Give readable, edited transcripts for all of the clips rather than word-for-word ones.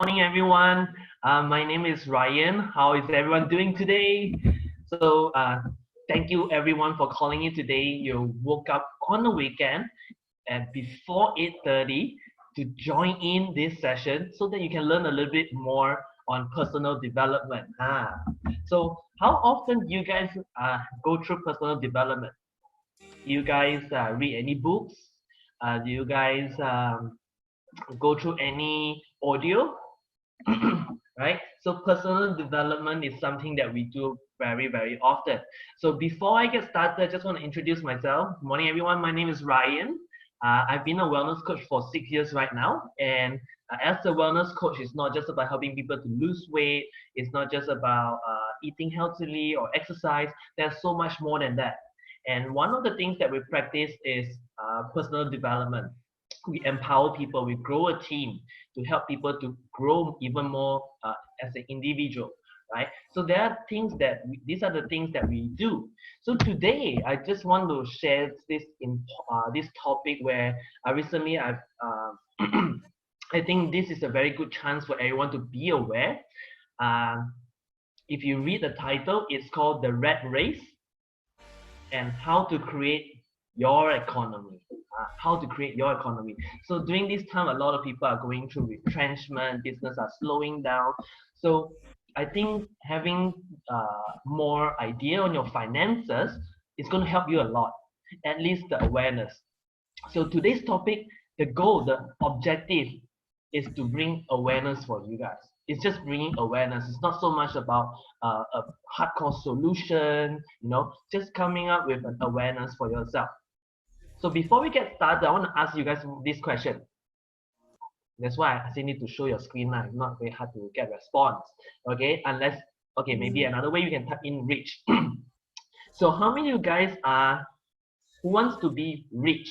Morning, everyone. My name is Ryan. How is everyone doing today? So, thank you everyone for calling in today. You woke up on the weekend at before 8:30 to join in this session so that you can learn a little bit more on personal development. So how often do you guys go through personal development? Do you guys read any books? Do you guys go through any audio? Right? So personal development is something that we do very often. So before I get started, I just want to introduce myself. Good morning, everyone. My name is Ryan. I've been a wellness coach for 6 years right now. And as a wellness coach, it's not just about helping people to lose weight. It's not just about eating healthily or exercise. There's so much more than that. And one of the things that we practice is personal development. We empower people, we grow a team to help people to grow even more as an individual, right? So there are things that these are the things that we do. So today I just want to share this topic where recently I've I think this is a very good chance for everyone to be aware. If you read the title, it's called The Rat Race and How to Create Your Economy. How to create your economy. So during this time, a lot of people are going through retrenchment, business are slowing down. So I think having more idea on your finances is going to help you a lot, at least the awareness. So today's topic, the goal, the objective is to bring awareness for you guys. It's just bringing awareness. It's not so much about a hardcore solution, just coming up with an awareness for yourself. So before we get started, I want to ask you guys this question. That's why I still need to show your screen now. It's not very hard to get response. Okay, maybe another way you can type in rich. So how many of you guys are who wants to be rich?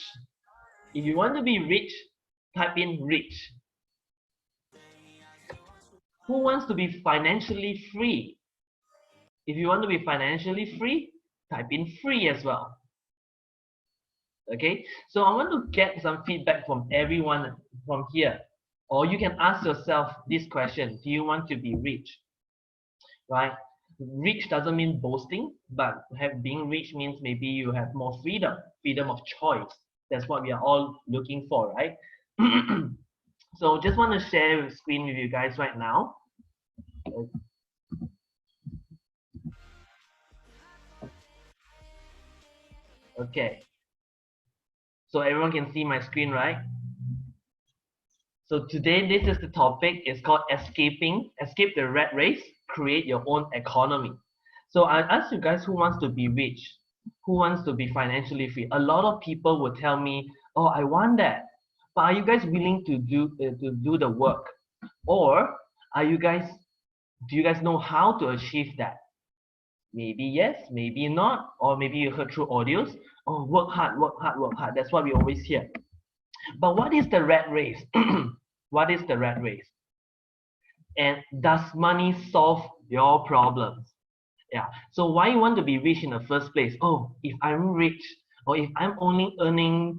If you want to be rich, type in rich. Who wants to be financially free? If you want to be financially free, type in free as well. Okay, so I want to get some feedback from everyone from here, or you can ask yourself this question: do you want to be rich? Right? Rich doesn't mean boasting, but being rich means maybe you have more freedom of choice. That's what we are all looking for, right? So just want to share the screen with you guys right now. Okay, so everyone can see my screen, right? So today, this is the topic. It's called escape the rat race, create your own economy. So I ask you guys, who wants to be rich? Who wants to be financially free? A lot of people will tell me, oh, I want that. But are you guys willing to do the work? Or do you guys know how to achieve that? Maybe yes, maybe not. Or maybe you heard through audios, oh, work hard, work hard, work hard. That's what we always hear. But what is the rat race? What is the rat race? And does money solve your problems? Yeah. So why you want to be rich in the first place? Oh, if I'm rich, or if I'm only earning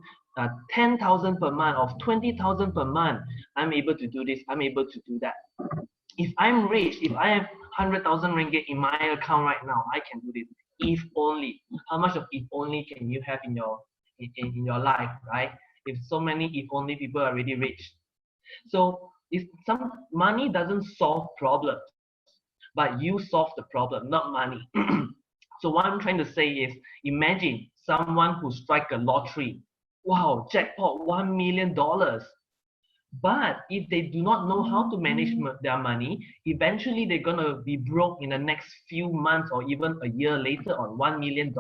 10,000 per month or 20,000 per month, I'm able to do this. I'm able to do that. If I'm rich, if I have 100,000 ringgit in my account right now, I can do this. If only. How much of if only can you have in your life, right? If so many if only people are already rich. So if some money doesn't solve problems, but you solve the problem, not money. So what I'm trying to say is, imagine someone who strike a lottery. Wow, jackpot, $1 million. But if they do not know how to manage their money, eventually they're going to be broke in the next few months or even a year later on $1 million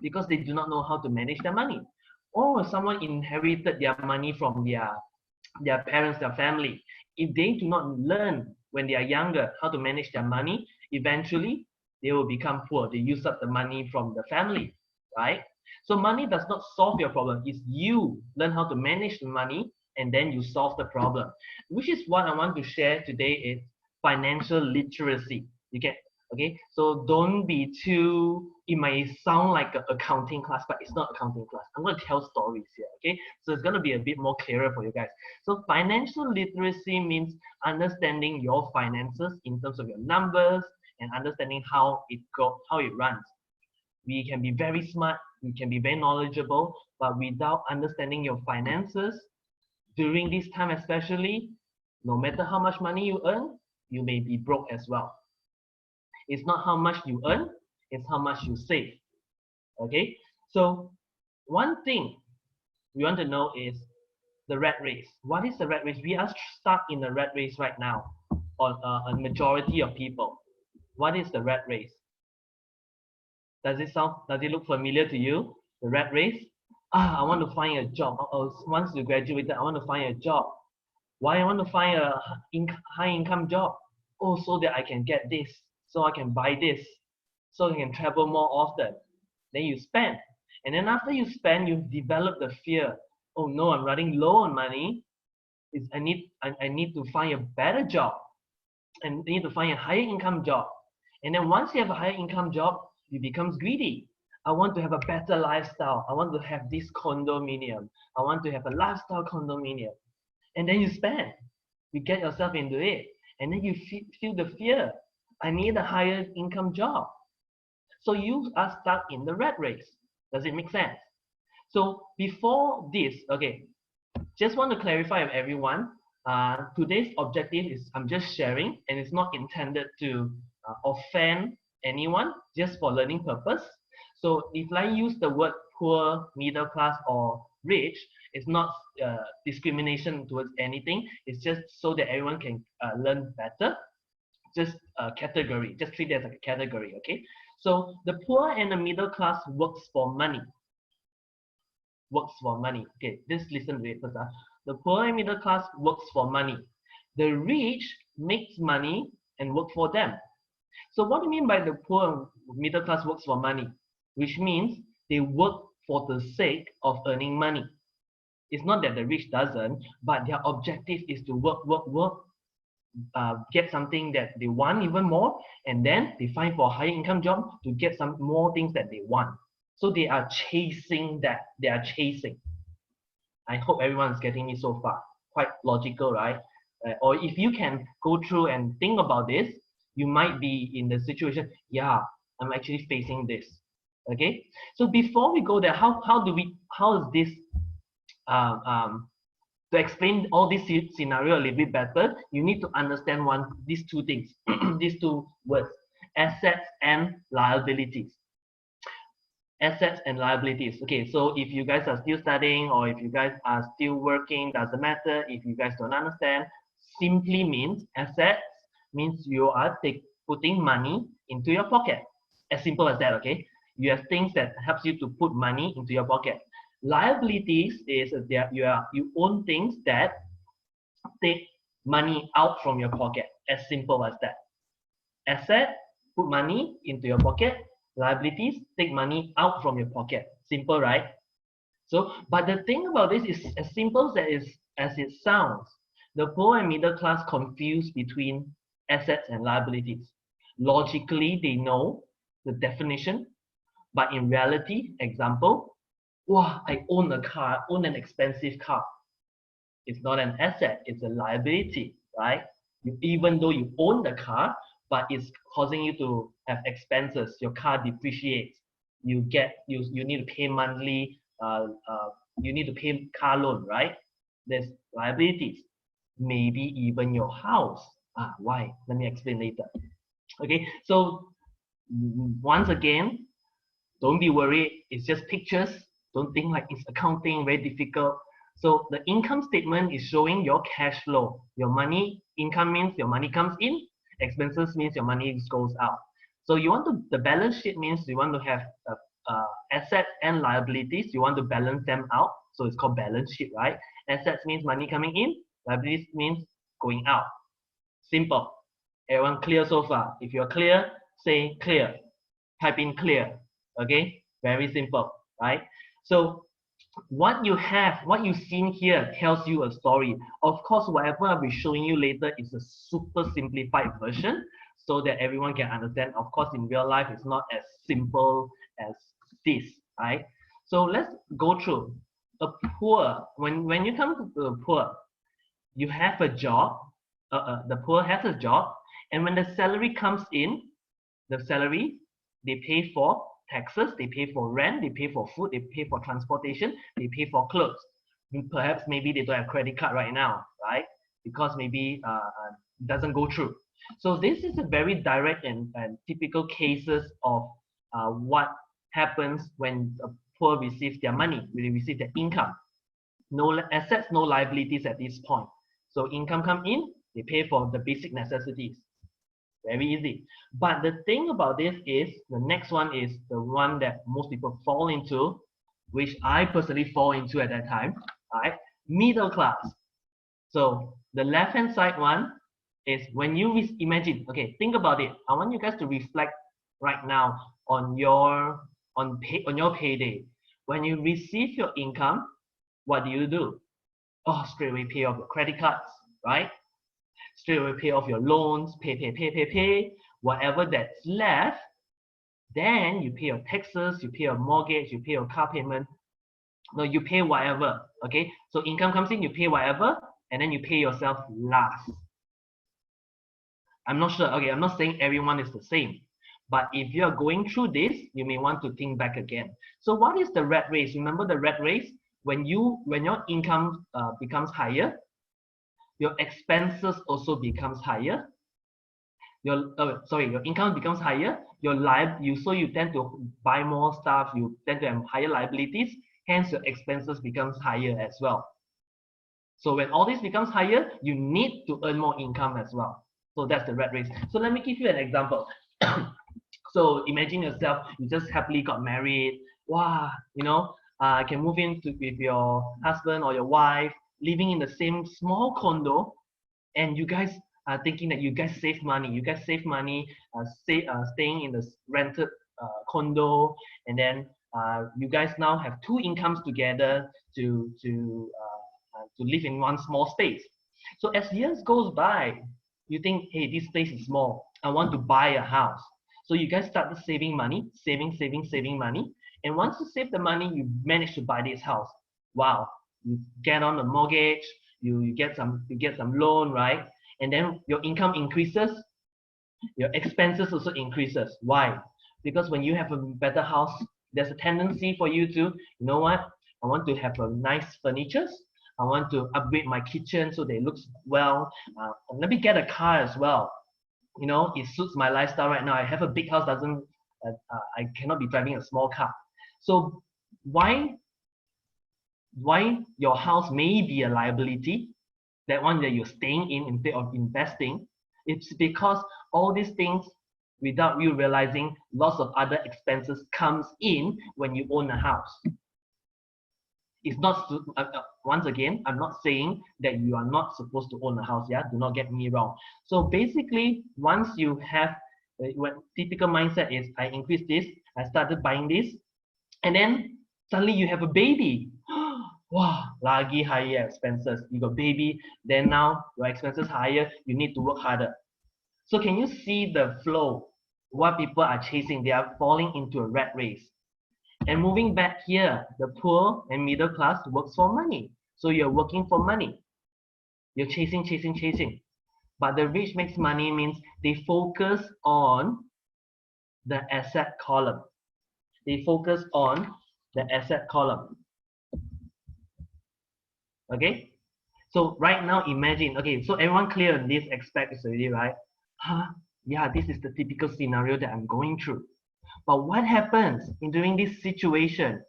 because they do not know how to manage their money. Or someone inherited their money from their parents, their family. If they do not learn when they are younger how to manage their money, eventually they will become poor. They use up the money from the family, right? So money does not solve your problem. It's you learn how to manage the money and then you solve the problem, which is what I want to share today is financial literacy. Okay, so don't be too, it might sound like an accounting class, but it's not accounting class. I'm going to tell stories here, okay? So it's going to be a bit more clearer for you guys. So financial literacy means understanding your finances in terms of your numbers and understanding how it runs. We can be very smart, we can be very knowledgeable, but without understanding your finances, during this time especially, no matter how much money you earn, you may be broke as well. It's not how much you earn, it's how much you save. Okay, so one thing we want to know is the rat race. What is the rat race? We are stuck in the rat race right now on a majority of people. What is the rat race? Does it look familiar to you? The rat race? I want to find a job. Once you graduated, I want to find a job. Why I want to find a high income job? Oh, so that I can get this, so I can buy this, so I can travel more often. Then you spend. And then after you spend, you develop the fear. Oh no, I'm running low on money. I need to find a better job. And need to find a higher income job. And then once you have a higher income job, you become greedy. I want to have a better lifestyle. I want to have this condominium. I want to have a lifestyle condominium. And then you spend. You get yourself into it. And then you feel the fear. I need a higher income job. So you are stuck in the rat race. Does it make sense? So before this, okay, just want to clarify with everyone. Today's objective is I'm just sharing, and it's not intended to offend anyone, just for learning purpose. So if I use the word poor, middle class, or rich, it's not discrimination towards anything. It's just so that everyone can learn better. Just a category. Just treat it as like a category. Okay. So the poor and the middle class works for money. Works for money. Okay. Just listen to it first. The poor and middle class works for money. The rich makes money and work for them. So what do you mean by the poor and middle class works for money? Which means they work for the sake of earning money. It's not that the rich doesn't, but their objective is to work, get something that they want even more, and then they find for a higher income job to get some more things that they want. So they are chasing that. They are chasing. I hope everyone is getting me so far. Quite logical, right? Or if you can go through and think about this, you might be in the situation, yeah, I'm actually facing this. Okay, so before we go there, how is this to explain all this scenario a little bit better, you need to understand these two things, these two words, assets and liabilities. Assets and liabilities. Okay, so if you guys are still studying or if you guys are still working, doesn't matter. If you guys don't understand, simply means assets means you are putting money into your pocket. As simple as that, okay? You have things that helps you to put money into your pocket. Liabilities is that you own things that take money out from your pocket. As simple as that. Asset, put money into your pocket. Liabilities, take money out from your pocket. Simple, right? So, but the thing about this is as simple as it sounds. The poor and middle class confuse between assets and liabilities. Logically, they know the definition, but in reality, example, wow, I own a car, I own an expensive car. It's not an asset, it's a liability, right? Even though you own the car, but it's causing you to have expenses. Your car depreciates. You need to pay monthly. You need to pay car loan, right? There's liabilities. Maybe even your house. Why? Let me explain later. Okay, so once again, don't be worried. It's just pictures. Don't think like it's accounting, very difficult. So the income statement is showing your cash flow. Your money, income means your money comes in. Expenses means your money goes out. So the balance sheet means you want to have assets and liabilities. You want to balance them out. So it's called balance sheet, right? Assets means money coming in. Liabilities means going out. Simple. Everyone clear so far? If you're clear, say clear. Type in clear. Okay? Very simple, right? So what you have, what you've seen here tells you a story. Of course, whatever I'll be showing you later is a super simplified version so that everyone can understand. Of course, in real life, it's not as simple as this, right? So let's go through. A poor, when you come to the poor, you have a job, the poor has a job, and when the salary comes in, the salary, they pay for taxes, they pay for rent, they pay for food, they pay for transportation, they pay for clothes. Perhaps maybe they don't have credit card right now, right? Because maybe it doesn't go through. So this is a very direct and typical cases of what happens when a poor receives their money, when they receive their income. No assets, no liabilities at this point. So income come in, they pay for the basic necessities. Very easy. But the thing about this is the next one is the one that most people fall into, which I personally fall into at that time, right? Middle class. So the left hand side one is when you imagine, okay, think about it. I want you guys to reflect right now on your on your payday. When you receive your income, what do? Oh, straight away pay off your credit cards, right? Straight away pay off your loans, pay. Whatever that's left, then you pay your taxes, you pay your mortgage, you pay your car payment. No, you pay whatever. Okay, so income comes in, you pay whatever, and then you pay yourself last. I'm not sure. Okay, I'm not saying everyone is the same. But if you are going through this, you may want to think back again. So what is the rat race? Remember the rat race? When your income becomes higher, your expenses also becomes higher. Your income becomes higher. You tend to buy more stuff. You tend to have higher liabilities. Hence, your expenses becomes higher as well. So when all this becomes higher, you need to earn more income as well. So that's the rat race. So let me give you an example. So imagine yourself, you just happily got married. Wow, can move in with your husband or your wife, living in the same small condo, and you guys are thinking that you guys save money. You guys save money, staying in the rented condo, and then you guys now have two incomes together to live in one small space. So as years goes by, you think, hey, this space is small. I want to buy a house. So you guys started saving money, saving money. And once you save the money, you manage to buy this house. Wow. You get on the mortgage, you get some loan, right? And then your income increases, your expenses also increases. Why? Because when you have a better house, there's a tendency for you to, you know what? I want to have a nice furniture. I want to upgrade my kitchen so that it looks well. Let me get a car as well. It suits my lifestyle right now. I have a big house, doesn't I cannot be driving a small car. So why your house may be a liability, that one that you're staying in instead of investing, it's because all these things, without you realizing, lots of other expenses comes in when you own a house. It's not, once again, I'm not saying that you are not supposed to own a house. Yeah, do not get me wrong. So basically, once you have, what typical mindset is, I increase this, I started buying this, and then suddenly you have a baby. Wow, lagi higher expenses. You got baby, then now your expenses higher, you need to work harder. So can you see the flow? What people are chasing, they are falling into a rat race. And moving back here, the poor and middle class works for money. So you're working for money. You're chasing. But the rich makes money means they focus on the asset column. They focus on the asset column. Okay? So right now, imagine, okay, so everyone clear on this aspect already, right? Yeah, this is the typical scenario that I'm going through. But what happens during this situation?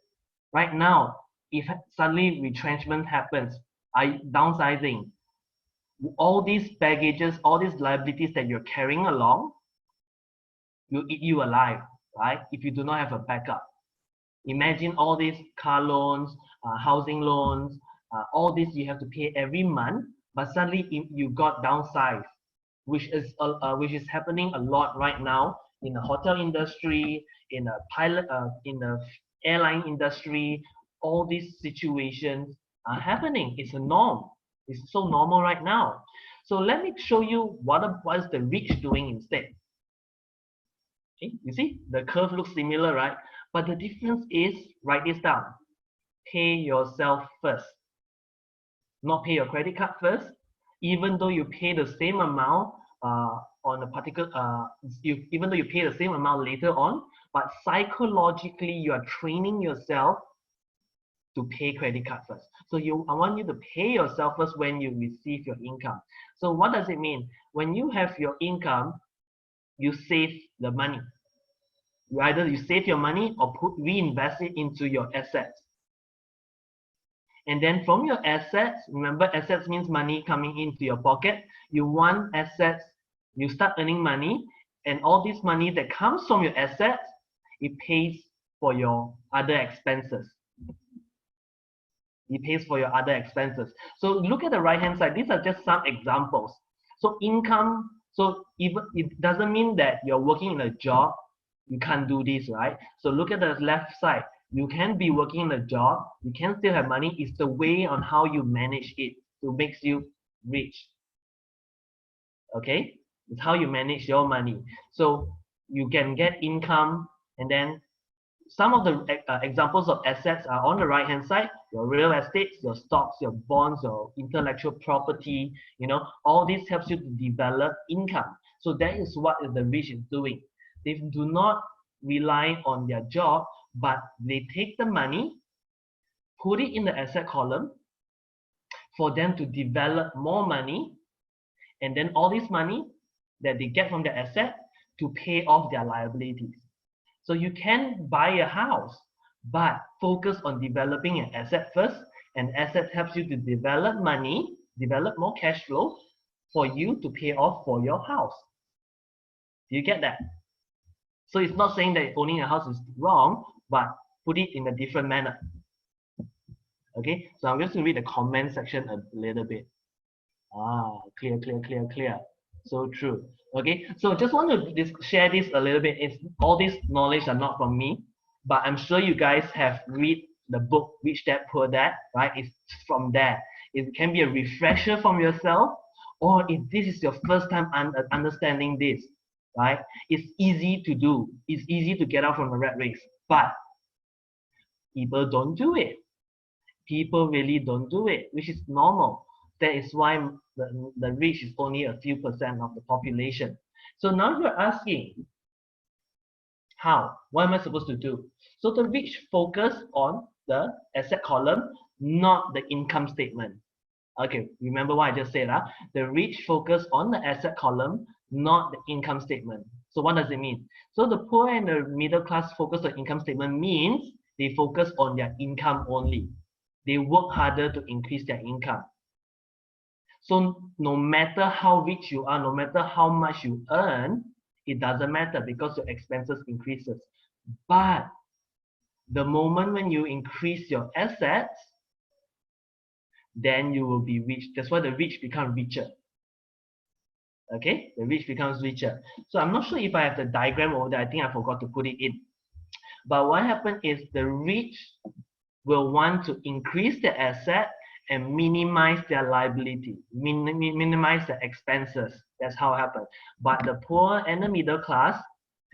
Right now, if suddenly retrenchment happens, downsizing, all these baggages, all these liabilities that you're carrying along, will eat you alive, right? If you do not have a backup. Imagine all these car loans, housing loans, all this you have to pay every month, but suddenly you got downsized, which is happening a lot right now in the hotel industry, in the pilot, in the airline industry. all these situations are happening. It's a norm. It's so normal right now. So let me show you what is the rich doing instead. Okay, you see the curve looks similar, right? But the difference is, write this down. Pay yourself first, not pay your credit card first. Even though you pay the same amount on a particular, even though you pay the same amount later on, but psychologically you are training yourself to pay credit card first. So I want you to pay yourself first when you receive your income. So what does it mean? When you have your income, you save the money. Either you save your money or reinvest it into your assets. And then from your assets, remember assets means money coming into your pocket. You want assets, you start earning money, and all this money that comes from your assets, it pays for your other expenses. It pays for your other expenses. So look at the right hand side. These are just some examples. So income, so even it doesn't mean that you're working in a job, you can't do this, right? So look at the left side. You can be working in a job, you can still have money. It's the way on how you manage it to makes you rich. Okay, it's how you manage your money. So you can get income, and then some of the examples of assets are on the right hand side. Your real estate, your stocks, your bonds, your intellectual property, all this helps you to develop income. So that is what the rich is doing. They do not rely on their job, but they take the money, put it in the asset column for them to develop more money, and then all this money that they get from the asset to pay off their liabilities. So you can buy a house, but focus on developing an asset first, and asset helps you to develop money, develop more cash flow for you to pay off for your house. Do you get that? So it's not saying that owning a house is wrong, but put it in a different manner. Okay, so I'm just going to read the comment section a little bit. Clear. So true. Okay, so just want to share this a little bit. All this knowledge are not from me, but I'm sure you guys have read the book Rich Dad Poor Dad, right? It's from there. It can be a refresher from yourself, or if this is your first time understanding this, right? It's easy to do. It's easy to get out from the rat race, but people don't do it. People really don't do it, which is normal. That is why the rich is only a few percent of the population. So now you're asking, how? What am I supposed to do? So the rich focus on the asset column, not the income statement. Okay, remember what I just said, huh? The rich focus on the asset column, not the income statement. So what does it mean? So the poor and the middle class focus on income statement means they focus on their income only. They work harder to increase their income. So no matter how rich you are, no matter how much you earn, it doesn't matter because your expenses increases. But the moment when you increase your assets, then you will be rich. That's why the rich become richer. Okay, the rich becomes richer. So I'm not sure if I have the diagram over there. I think I forgot to put it in. But what happened is the rich will want to increase their asset and minimize their liability, minimize their expenses. That's how it happens. But the poor and the middle class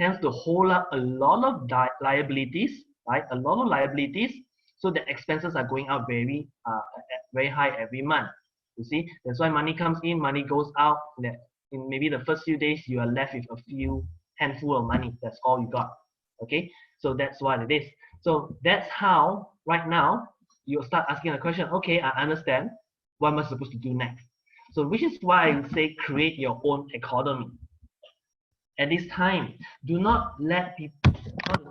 tends to hold up a lot of liabilities, right? A lot of liabilities, so the expenses are going up very high every month. You see, that's why money comes in, money goes out. That in maybe the first few days you are left with a few handful of money. That's all you got. Okay, so that's what it is. So that's how right now you start asking a question. Okay, I understand. What am I supposed to do next? So which is why I say create your own economy. At this time, do not let people,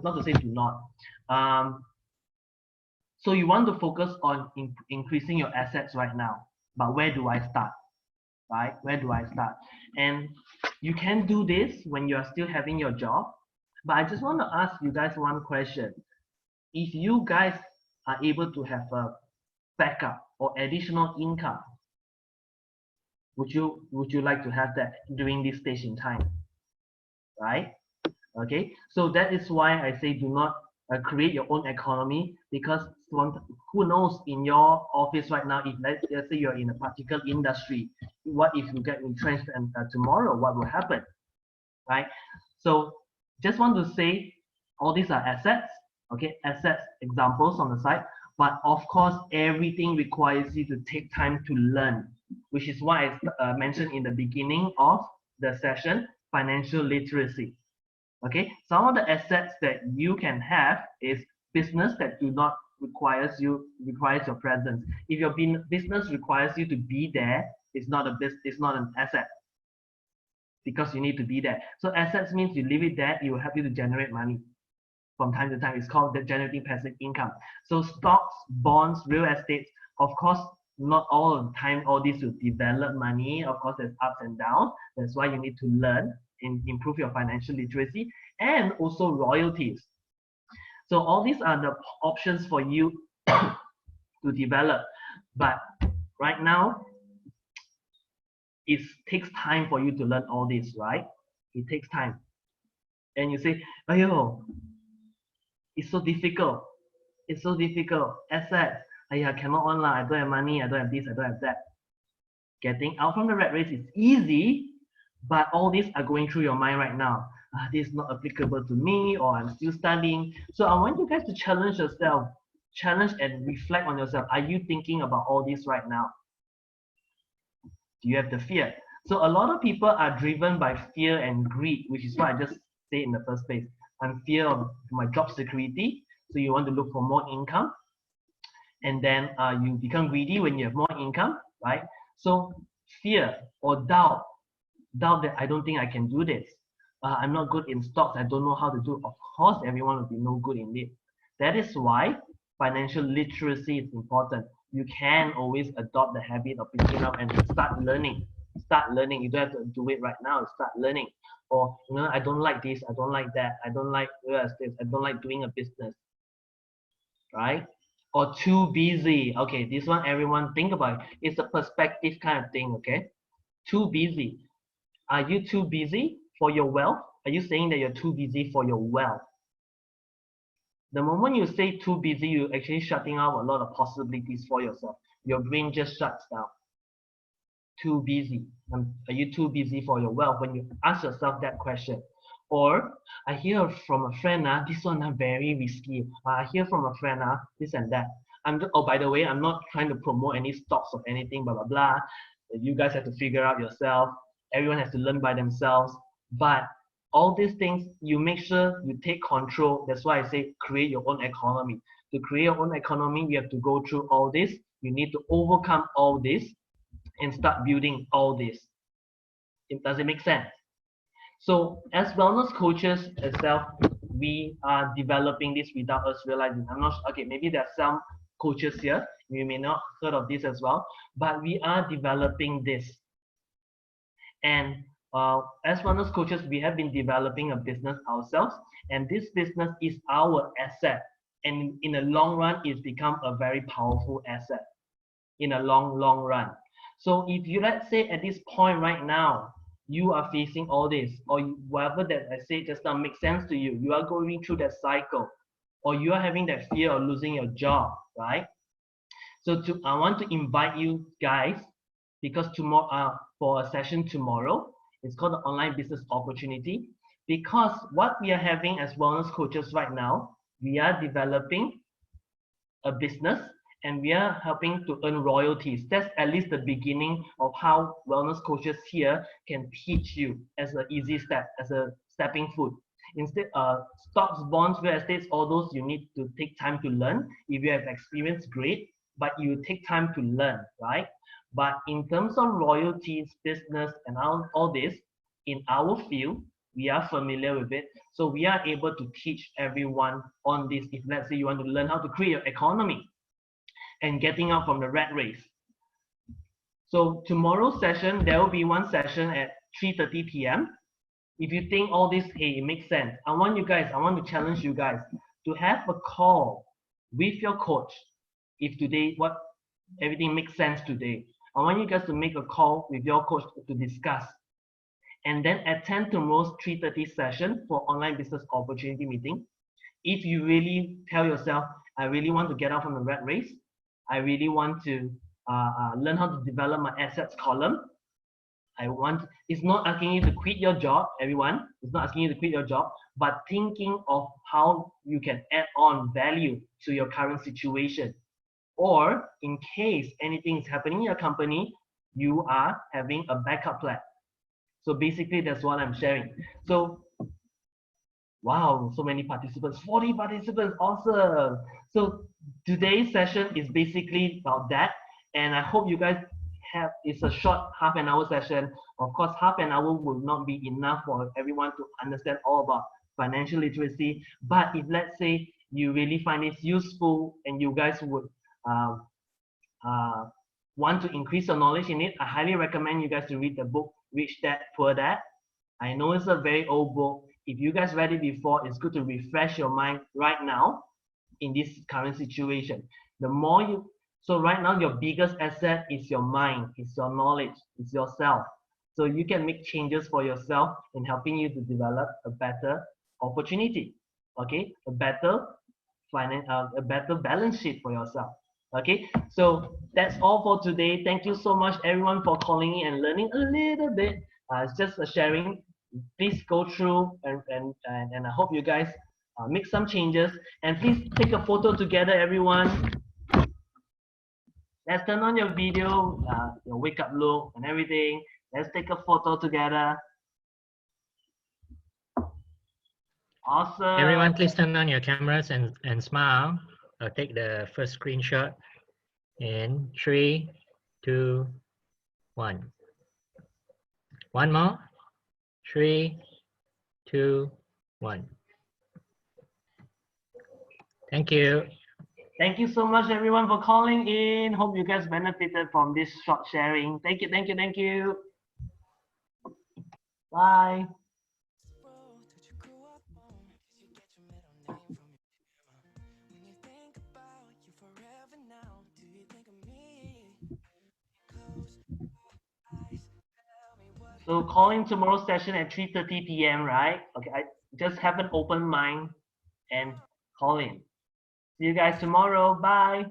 not to say do not. So you want to focus on increasing your assets right now. But where do I start? Right? Where do I start? And you can do this when you are still having your job. But I just want to ask you guys one question. If you guys are able to have a backup or additional income, would you like to have that during this stage in time? Right? Okay, so that is why I say do not create your own economy, because who knows in your office right now, if let's say you're in a particular industry, what if you get entrenched and tomorrow what will happen, right? So just want to say all these are assets, okay, assets examples on the side, but of course everything requires you to take time to learn, which is why I mentioned in the beginning of the session, financial literacy. Okay, some of the assets that you can have is business that do not requires your presence. If your business requires you to be there, it's not an asset, because you need to be there. So assets means you leave it there, it will help you to generate money from time to time. It's called the generating passive income. So stocks, bonds, real estate, of course, not all of the time all this will develop money. Of course, there's ups and downs. That's why you need to learn and improve your financial literacy, and also royalties. So all these are the options for you to develop. But right now, it takes time for you to learn all this, right? It takes time. And you say, "Ayo, it's so difficult. It's so difficult. Assets. I cannot online. I don't have money. I don't have this. I don't have that." Getting out from the rat race is easy, but all these are going through your mind right now. This is not applicable to me, or I'm still studying. So I want you guys to challenge yourself, challenge and reflect on yourself. Are you thinking about all this right now? Do you have the fear? So a lot of people are driven by fear and greed, which is what I just said in the first place. I'm fear of my job security. So you want to look for more income, and then you become greedy when you have more income, right? So fear or doubt that I don't think I can do this. I'm not good in stocks. I don't know how to do. Of course, everyone will be no good in it. That is why financial literacy is important. You can always adopt the habit of picking up and start learning. Start learning. You don't have to do it right now. Start learning. Or I don't like this. I don't like that. I don't like this. I don't like doing a business. Right? Or too busy. Okay, this one everyone think about it. It's a perspective kind of thing. Okay, too busy. Are you too busy for your wealth? Are you saying that you're too busy for your wealth? The moment you say too busy, you're actually shutting out a lot of possibilities for yourself. Your brain just shuts down. Too busy. Are you too busy for your wealth? When you ask yourself that question. Or I hear from a friend, this one very risky. I hear from a friend, this and that. Oh, by the way, I'm not trying to promote any stocks or anything, blah, blah, blah. You guys have to figure out yourself. Everyone has to learn by themselves. But all these things, you make sure you take control. That's why I say create your own economy. To create your own economy, you have to go through all this. You need to overcome all this and start building all this. Does it make sense? So as wellness coaches itself, we are developing this without us realizing. I'm not okay. Maybe there are some coaches here. You may not heard of this as well, but we are developing this. And as wellness coaches, we have been developing a business ourselves, and this business is our asset. And in the long run, it's become a very powerful asset in a long run. So if you, let's say at this point right now, you are facing all this, or whatever that I say just now makes sense to you, you are going through that cycle, or you are having that fear of losing your job, right? So I want to invite you guys, because tomorrow, for a session tomorrow, it's called the online business opportunity, because what we are having as wellness coaches right now, we are developing a business and we are helping to earn royalties. That's at least the beginning of how wellness coaches here can teach you as an easy step, as a stepping foot. Instead, stocks, bonds, real estates, all those you need to take time to learn. If you have experience, great, but you take time to learn, right? But in terms of royalties, business, and all this, in our field, we are familiar with it. So we are able to teach everyone on this. If let's say you want to learn how to create your economy and getting out from the rat race. So tomorrow's session, there will be one session at 3:30 p.m. If you think all this, hey, it makes sense. I want to challenge you guys to have a call with your coach. If today, everything makes sense today, I want you guys to make a call with your coach to discuss. And then attend tomorrow's 3:30 session for online business opportunity meeting. if you really tell yourself, I really want to get out from the rat race, I really want to learn how to develop my assets column. It's not asking you to quit your job, everyone. It's not asking you to quit your job, but thinking of how you can add on value to your current situation. Or in case anything is happening in your company, you are having a backup plan. So basically, that's what I'm sharing. So, wow, so many participants, 40 participants, awesome. So today's session is basically about that. And I hope you guys it's a short half-an-hour session. Of course, half an hour will not be enough for everyone to understand all about financial literacy. But if let's say you really find it useful and you guys would uh, uh, want to increase your knowledge in it, I highly recommend you guys to read the book Rich Dad Poor Dad. I know it's a very old book. If you guys read it before, it's good to refresh your mind right now in this current situation. The more you, so right now your biggest asset is your mind, is your knowledge, is yourself. So you can make changes for yourself in helping you to develop a better opportunity, okay? A better a better balance sheet for yourself. Okay, so that's all for today. Thank you so much, everyone, for calling in and learning a little bit. It's just a sharing. Please go through and I hope you guys make some changes. And please take a photo together, everyone. Let's turn on your video, your wake up look and everything. Let's take a photo together. Awesome. Everyone, please turn on your cameras and smile. I'll take the first screenshot in 3, 2, 1. One more. 3, 2, 1. Thank you. Thank you so much, everyone, for calling in. Hope you guys benefited from this short sharing. Thank you, thank you, thank you. Bye. So calling tomorrow's session at 3:30 p.m., right? Okay, I just have an open mind and call in. See you guys tomorrow. Bye.